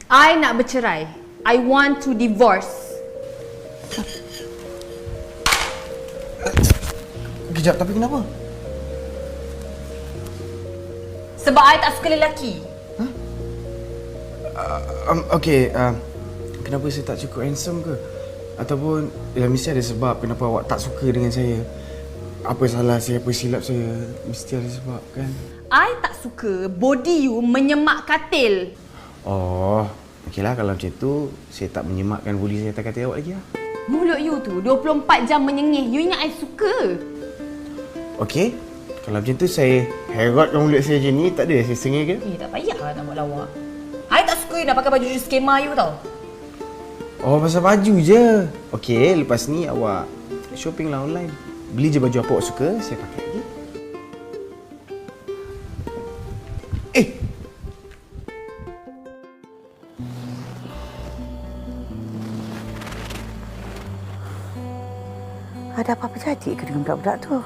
I nak bercerai. I want to divorce. Kejap, tapi kenapa? Sebab I tak suka lelaki. Kenapa saya tak cukup handsome ke? Ataupun mesti ada sebab kenapa awak tak suka dengan saya. Apa salah saya, apa silap saya, mesti ada sebab kan? I tak suka body you menyemak katil. Oh, okeylah kalau macam tu, saya tak menyemakkan budi saya atas katil awak lagi lah. Mulut you tu 24 jam menyengih. You ingat I suka? Okey, kalau macam tu saya herotkan mulut saya je ni, tak ada saya sengih ke? Tak payahlah nak buat lawak. I tak suka you nak pakai baju skema you tau. Oh, pasal baju je. Okey, lepas ni awak shopping lah online. Beli je baju apa awak suka, saya pakai lagi. Ada apa-apa jadi ke dengan budak-budak tu?